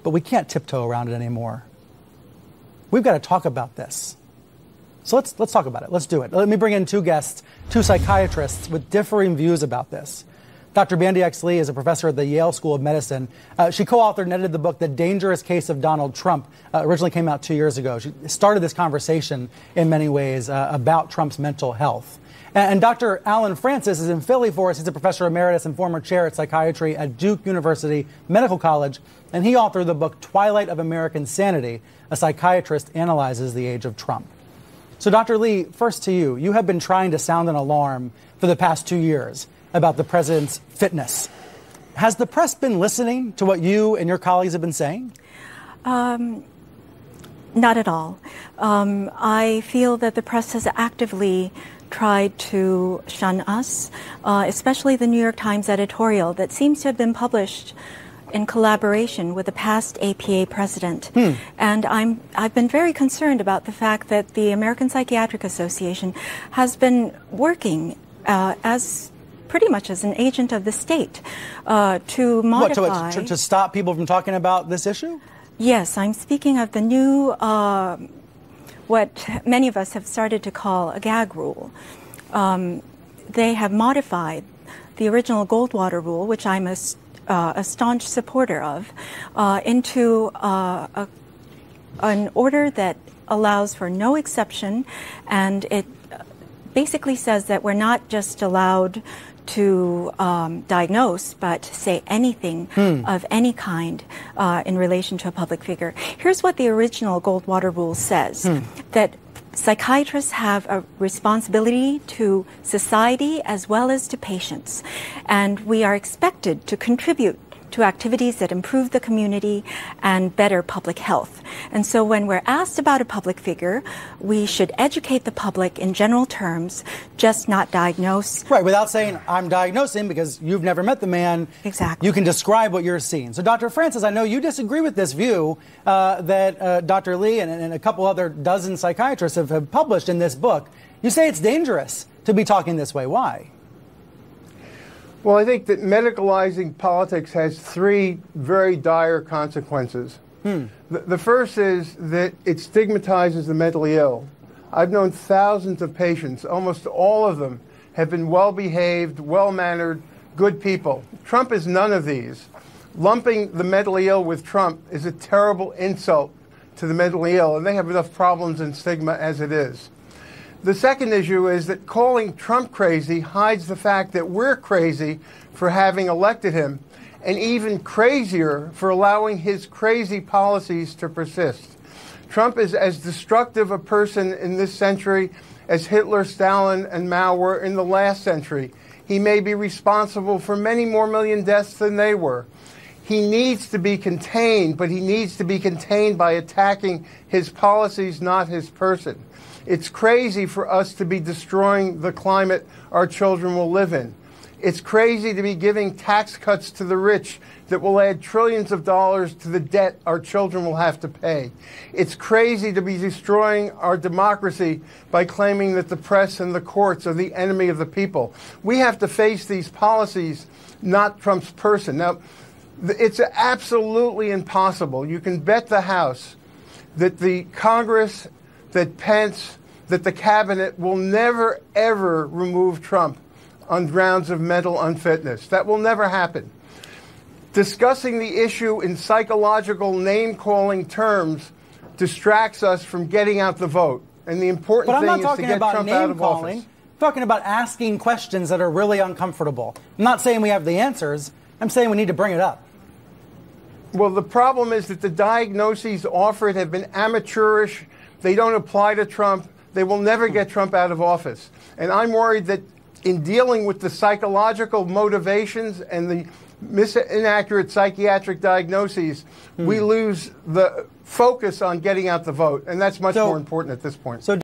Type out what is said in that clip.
but we can't tiptoe around it anymore. We've got to talk about this. So let's talk about it. Let's do it. Let me bring in two guests, two psychiatrists with differing views about this. Dr. Bandy X. Lee is a professor at the Yale School of Medicine. She co-authored and edited the book, The Dangerous Case of Donald Trump. Originally came out 2 years ago. She started this conversation in many ways about Trump's mental health. And Dr. Alan Francis is in Philly for us. He's a professor emeritus and former chair at psychiatry at Duke University Medical College. And he authored the book, Twilight of American Sanity. A psychiatrist analyzes the age of Trump. So Dr. Lee, first to you. You have been trying to sound an alarm for the past 2 years about the president's fitness. Has the press been listening to what you and your colleagues have been saying? Not at all. I feel that the press has actively tried to shun us, especially the New York Times editorial that seems to have been published in collaboration with the past APA president. And I've been very concerned about the fact that the American Psychiatric Association has been working as pretty much as an agent of the state to modify... To stop people from talking about this issue? Yes, I'm speaking of the new, what many of us have started to call a gag rule. They have modified the original Goldwater rule, which I'm a staunch supporter of, into an order that allows for no exception, and it basically says that we're not just allowed to diagnose, but say anything of any kind in relation to a public figure. Here's what the original Goldwater rule says, that psychiatrists have a responsibility to society as well as to patients, and we are expected to contribute to activities that improve the community and better public health. And so when we're asked about a public figure, we should educate the public in general terms, just not diagnose. Right, without saying, I'm diagnosing, because you've never met the man. Exactly. You can describe what you're seeing. So Dr. Francis, I know you disagree with this view that Dr. Lee and a couple other dozen psychiatrists have published in this book. You say it's dangerous to be talking this way. Why? Well, I think that medicalizing politics has three very dire consequences. The first is that it stigmatizes the mentally ill. I've known thousands of patients. Almost all of them have been well-behaved, well-mannered, good people. Trump is none of these. Lumping the mentally ill with Trump is a terrible insult to the mentally ill, and they have enough problems and stigma as it is. The second issue is that calling Trump crazy hides the fact that we're crazy for having elected him, and even crazier for allowing his crazy policies to persist. Trump is as destructive a person in this century as Hitler, Stalin, and Mao were in the last century. He may be responsible for many more million deaths than they were. He needs to be contained, but he needs to be contained by attacking his policies, not his person. It's crazy for us to be destroying the climate our children will live in. It's crazy to be giving tax cuts to the rich that will add trillions of dollars to the debt our children will have to pay. It's crazy to be destroying our democracy by claiming that the press and the courts are the enemy of the people. We have to face these policies, not Trump's person. Now, it's absolutely impossible. You can bet the House that the Congress, that Pence, that the cabinet will never, ever remove Trump on grounds of mental unfitness. That will never happen. Discussing the issue in psychological name-calling terms distracts us from getting out the vote. And the important thing is to get Trump out of office. I'm talking about asking questions that are really uncomfortable. I'm not saying we have the answers. I'm saying we need to bring it up. Well, the problem is that the diagnoses offered have been amateurish. They don't apply to Trump. They will never get Trump out of office. And I'm worried that in dealing with the psychological motivations and the inaccurate psychiatric diagnoses, we lose the focus on getting out the vote. And that's much more important at this point.